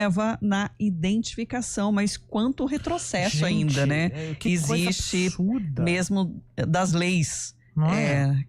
leva na identificação, mas quanto retrocesso, gente, ainda, né? Que existe mesmo das leis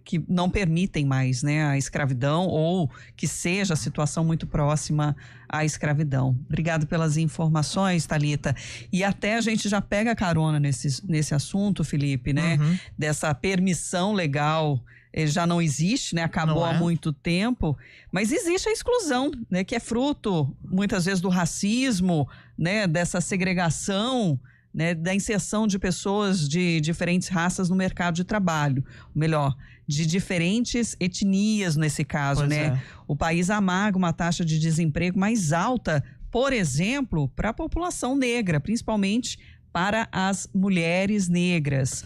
que não permitem mais, né, a escravidão, ou que seja a situação muito próxima à escravidão. Obrigado pelas informações, Thalita. E até a gente já pega carona nesse assunto, Felipe, né? Dessa permissão legal. Já não existe, né? Acabou há muito tempo, mas existe a exclusão, né? Que é fruto, muitas vezes, do racismo, né? Dessa segregação, né? Da inserção de pessoas de diferentes raças no mercado de trabalho, ou melhor, de diferentes etnias nesse caso, né? O país amarga uma taxa de desemprego mais alta, por exemplo, para a população negra, principalmente para as mulheres negras.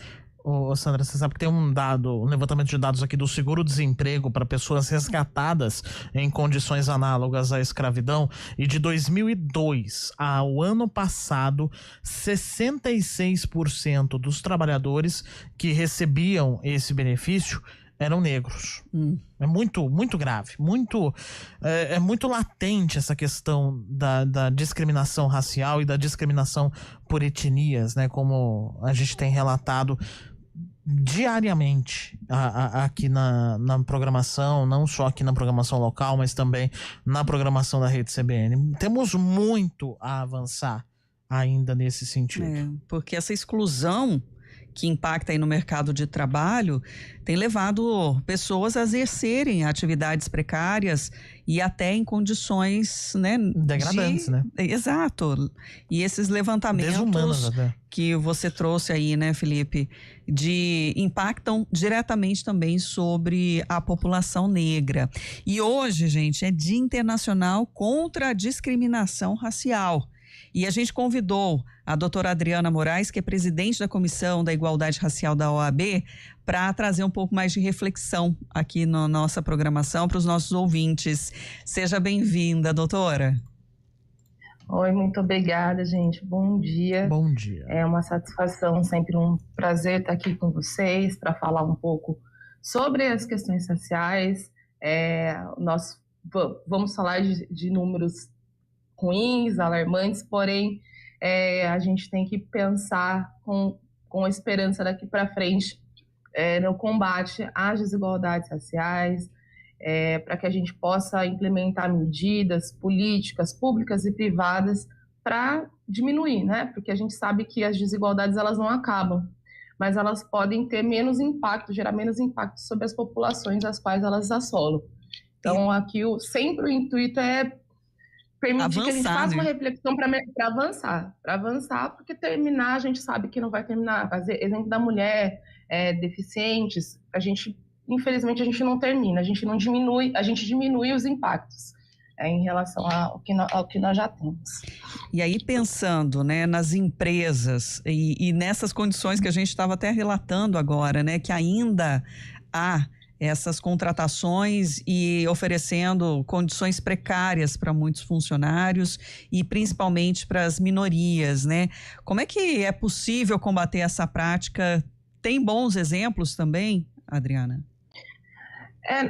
Ô, Sandra, você sabe que tem um levantamento de dados aqui do seguro-desemprego para pessoas resgatadas em condições análogas à escravidão, e de 2002 ao ano passado, 66% dos trabalhadores que recebiam esse benefício eram negros. É muito, muito grave, é muito latente essa questão da discriminação racial e da discriminação por etnias, né, como a gente tem relatado diariamente aqui na programação, não só aqui na programação local, mas também na programação da Rede CBN. Temos muito a avançar ainda nesse sentido. Porque essa exclusão que impacta aí no mercado de trabalho tem levado pessoas a exercerem atividades precárias e até em condições, né, degradantes, né? Exato. E esses levantamentos que você trouxe aí, né, Felipe, impactam diretamente também sobre a população negra. E hoje, gente, é Dia Internacional contra a Discriminação Racial. E a gente convidou a doutora Adriana Moraes, que é presidente da Comissão da Igualdade Racial da OAB, para trazer um pouco mais de reflexão aqui na nossa programação para os nossos ouvintes. Seja bem-vinda, doutora. Oi, muito obrigada, gente. Bom dia. Bom dia. É uma satisfação, sempre um prazer estar aqui com vocês para falar um pouco sobre as questões raciais. Nós vamos falar de números ruins, alarmantes, porém a gente tem que pensar com a esperança daqui para frente no combate às desigualdades raciais, para que a gente possa implementar medidas, políticas públicas e privadas para diminuir, né? Porque a gente sabe que as desigualdades elas não acabam, mas elas podem ter menos impacto, gerar menos impacto sobre as populações às quais elas assolam. Então aqui sempre o intuito é permitir que a gente faça uma reflexão para avançar, porque terminar a gente sabe que não vai terminar. Exemplo da mulher, deficientes, infelizmente a gente não termina, a gente diminui os impactos em relação ao que nós já temos. E aí pensando, né, nas empresas e nessas condições que a gente estava até relatando agora, né, que ainda há essas contratações e oferecendo condições precárias para muitos funcionários e principalmente para as minorias, né? Como é que é possível combater essa prática? Tem bons exemplos também, Adriana?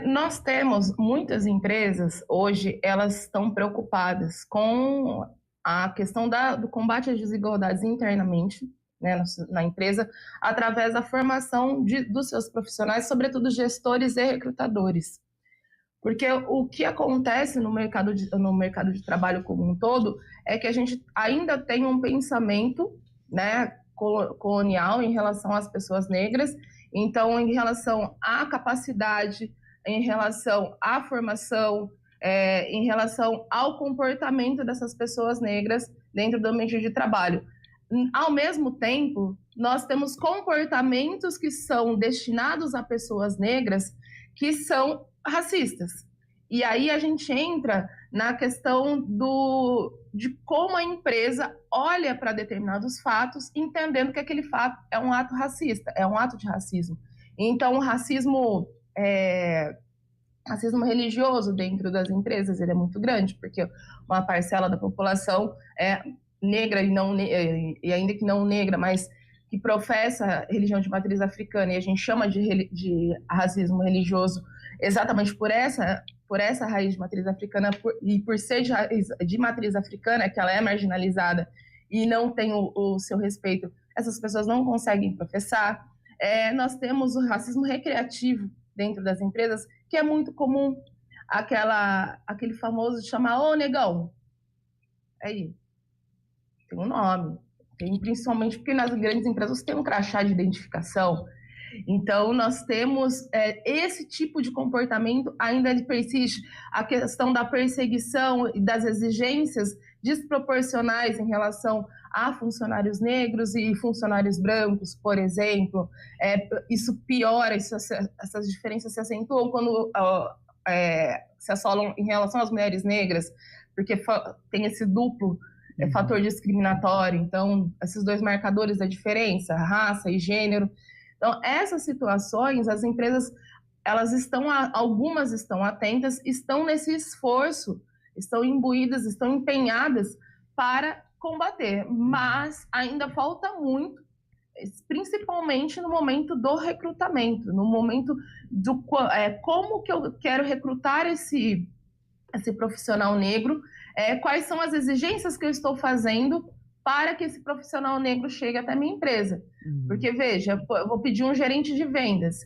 Nós temos muitas empresas hoje, elas estão preocupadas com a questão do combate às desigualdades internamente, né, na empresa, através da formação dos seus profissionais, sobretudo gestores e recrutadores. Porque o que acontece no mercado de trabalho como um todo é que a gente ainda tem um pensamento, né, colonial em relação às pessoas negras. Então, em relação à capacidade, em relação à formação, em relação ao comportamento dessas pessoas negras dentro do ambiente de trabalho. Ao mesmo tempo, nós temos comportamentos que são destinados a pessoas negras que são racistas. E aí a gente entra na questão de como a empresa olha para determinados fatos, entendendo que aquele fato é um ato racista, é um ato de racismo. Então, o racismo religioso dentro das empresas ele é muito grande, porque uma parcela da população é negra e ainda que não negra, mas que professa religião de matriz africana, e a gente chama de racismo religioso exatamente por essa raiz de matriz africana e por ser de matriz africana, que ela é marginalizada e não tem o seu respeito, essas pessoas não conseguem professar. Nós temos o racismo recreativo dentro das empresas, que é muito comum, aquele famoso de chamar, ô negão, aí, tem um nome, principalmente porque nas grandes empresas tem um crachá de identificação. Então, nós temos esse tipo de comportamento, ainda persiste a questão da perseguição e das exigências desproporcionais em relação a funcionários negros e funcionários brancos, por exemplo. Isso piora, essas diferenças se acentuam quando se assolam em relação às mulheres negras, porque tem esse duplo fator discriminatório. Então, esses dois marcadores da diferença, raça e gênero. Então, essas situações, as empresas, algumas estão atentas, estão nesse esforço, estão imbuídas, estão empenhadas para combater, mas ainda falta muito, principalmente no momento do recrutamento, no momento do como que eu quero recrutar esse profissional negro, quais são as exigências que eu estou fazendo para que esse profissional negro chegue até a minha empresa. Porque, veja, eu vou pedir um gerente de vendas.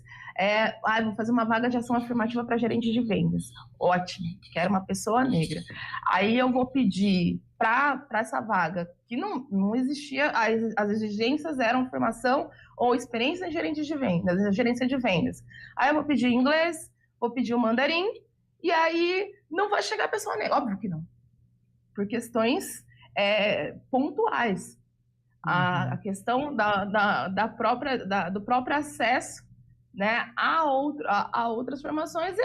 Vou fazer uma vaga de ação afirmativa para gerente de vendas. Ótimo, quero uma pessoa negra. Aí eu vou pedir para essa vaga, que não existia, as exigências eram formação ou experiência em gerente de vendas, gerência de vendas. Aí eu vou pedir inglês, vou pedir o mandarim, e aí não vai chegar a pessoa negra. Óbvio que não. Por questões pontuais. A questão do próprio acesso, né, a outras formações,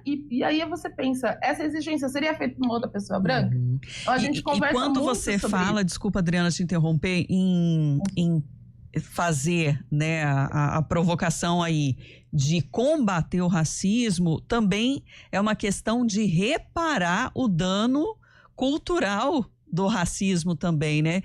e aí você pensa, essa exigência seria feita por uma outra pessoa branca? Então, a gente conversa e quando muito você sobre fala, isso. Desculpa, Adriana, te interromper, em fazer, né, a provocação aí de combater o racismo, também é uma questão de reparar o dano cultural do racismo também, né?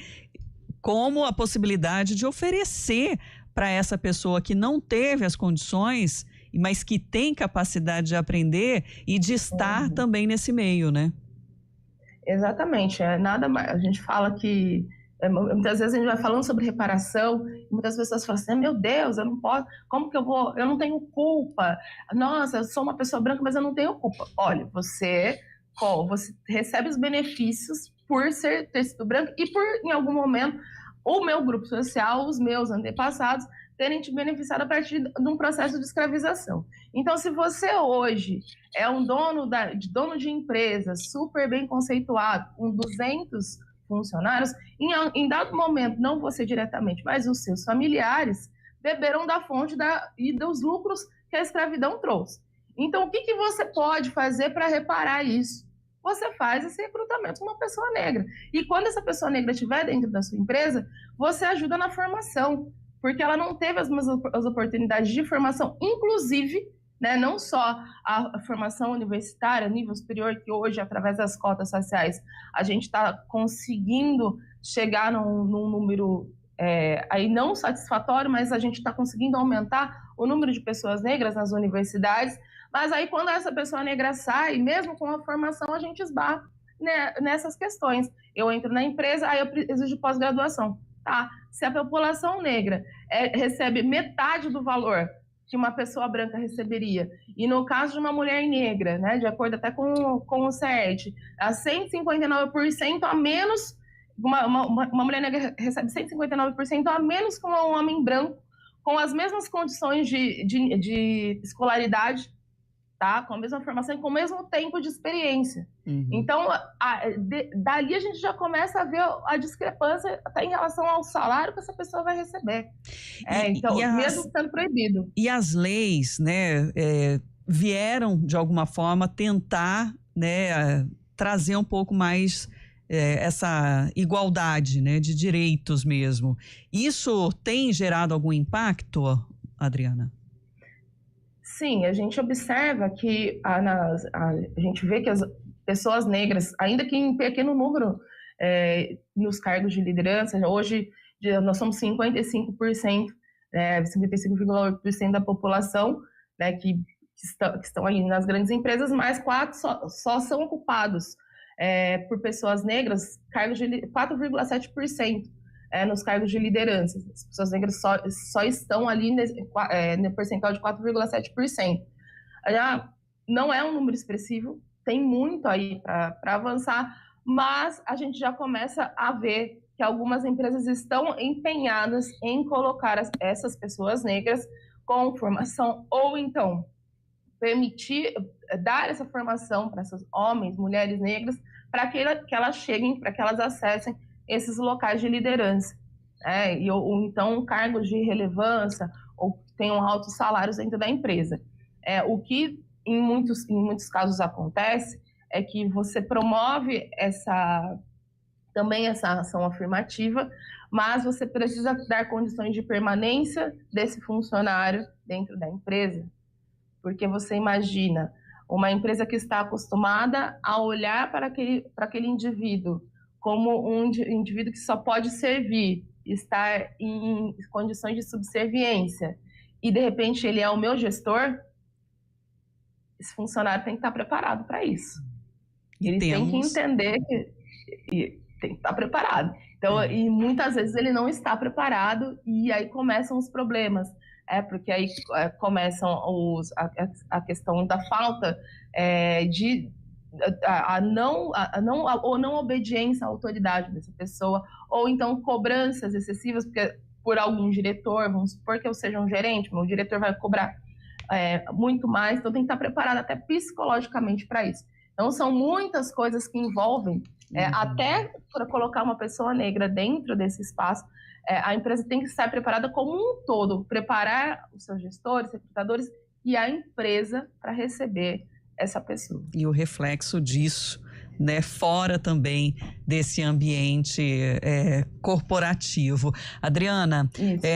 Como a possibilidade de oferecer para essa pessoa que não teve as condições, mas que tem capacidade de aprender e de estar também nesse meio, né? Exatamente. Nada mais. A gente fala que muitas vezes a gente vai falando sobre reparação e muitas pessoas falam assim, meu Deus, eu não posso, como que eu não tenho culpa. Nossa, eu sou uma pessoa branca, mas eu não tenho culpa. Olha, você recebe os benefícios por ter sido branco e por, em algum momento, o meu grupo social, os meus antepassados, terem te beneficiado a partir de um processo de escravização. Então, se você hoje é um dono de empresa super bem conceituado, com 200 funcionários, em dado momento, não você diretamente, mas os seus familiares beberam da fonte e dos lucros que a escravidão trouxe. Então, o que você pode fazer para reparar isso? Você faz esse recrutamento com uma pessoa negra. E quando essa pessoa negra estiver dentro da sua empresa, você ajuda na formação, porque ela não teve as mesmas oportunidades de formação, inclusive, né, não só a formação universitária, nível superior, que hoje, através das cotas raciais, a gente está conseguindo chegar num número aí não satisfatório, mas a gente está conseguindo aumentar o número de pessoas negras nas universidades. Mas aí, quando essa pessoa negra sai, mesmo com a formação, a gente esbarra, né, nessas questões. Eu entro na empresa, aí eu exijo pós-graduação. Tá? Se a população negra recebe metade do valor que uma pessoa branca receberia, e no caso de uma mulher negra, né, de acordo até com o CERT, a 159% a menos, uma mulher negra recebe 159% a menos que um homem branco, com as mesmas condições de escolaridade, tá? Com a mesma formação e com o mesmo tempo de experiência. Então, dali a gente já começa a ver a discrepância até em relação ao salário que essa pessoa vai receber. Então, mesmo sendo proibido. E as leis, né, vieram, de alguma forma, tentar, né, trazer um pouco mais essa igualdade, né, de direitos mesmo. Isso tem gerado algum impacto, Adriana? Sim, a gente observa que a gente vê que as pessoas negras, ainda que em pequeno número nos cargos de liderança, hoje nós somos 55%, 55,8% da população, né, que que estão aí nas grandes empresas, mas 4 só são ocupados por pessoas negras, 4,7% nos cargos de liderança. As pessoas negras só estão ali no percentual de 4,7%. Não é um número expressivo, tem muito aí para avançar, mas a gente já começa a ver que algumas empresas estão empenhadas em colocar essas pessoas negras com formação, ou então permitir dar essa formação para esses homens, mulheres negras, para que elas cheguem, para que elas acessem esses locais de liderança, ou então cargos de relevância, ou tenham altos salários dentro da empresa. O que em muitos casos acontece é que você promove também essa ação afirmativa, mas você precisa dar condições de permanência desse funcionário dentro da empresa. Porque você imagina uma empresa que está acostumada a olhar para aquele indivíduo como um indivíduo que só pode servir, estar em condições de subserviência, e de repente ele é o meu gestor, esse funcionário tem que estar preparado para isso. Ele tem que entender que tem que estar preparado. Então, e muitas vezes ele não está preparado, e aí começam os problemas. Porque aí começam a questão da falta a não obediência à autoridade dessa pessoa, ou então cobranças excessivas por algum diretor. Vamos supor que eu seja um gerente, meu diretor vai cobrar muito mais, então tem que estar preparado até psicologicamente para isso. Então são muitas coisas que envolvem, até para colocar uma pessoa negra dentro desse espaço. A empresa tem que estar preparada como um todo, preparar os seus gestores, recrutadores e a empresa para receber essa pessoa. E o reflexo disso, né, fora também desse ambiente corporativo. Adriana, isso.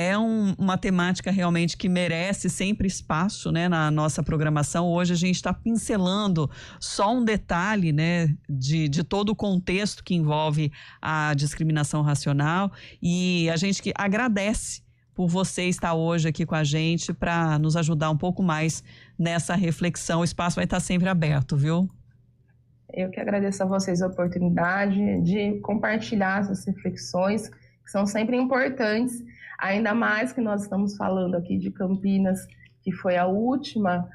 Uma temática realmente que merece sempre espaço, né, na nossa programação. Hoje a gente está pincelando só um detalhe, né, de todo o contexto que envolve a discriminação racial, e a gente que agradece por você estar hoje aqui com a gente para nos ajudar um pouco mais nessa reflexão. O espaço vai estar sempre aberto, viu? Eu que agradeço a vocês a oportunidade de compartilhar essas reflexões, que são sempre importantes, ainda mais que nós estamos falando aqui de Campinas, que foi a última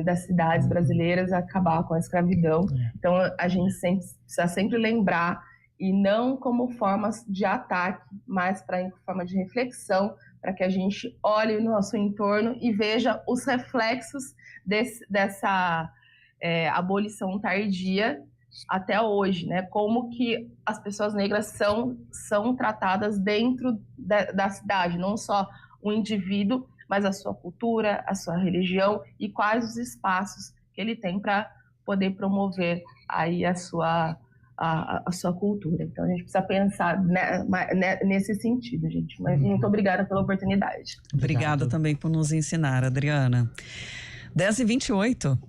das cidades brasileiras a acabar com a escravidão. Então, a gente precisa sempre lembrar, e não como formas de ataque, mas em forma de reflexão, para que a gente olhe o nosso entorno e veja os reflexos dessa abolição tardia até hoje, né? Como que as pessoas negras são tratadas dentro da cidade, não só o indivíduo, mas a sua cultura, a sua religião, e quais os espaços que ele tem para poder promover aí a sua cultura. Então a gente precisa pensar nesse sentido, gente. Mas muito obrigada pela oportunidade. Obrigada também por nos ensinar, Adriana. 10h28.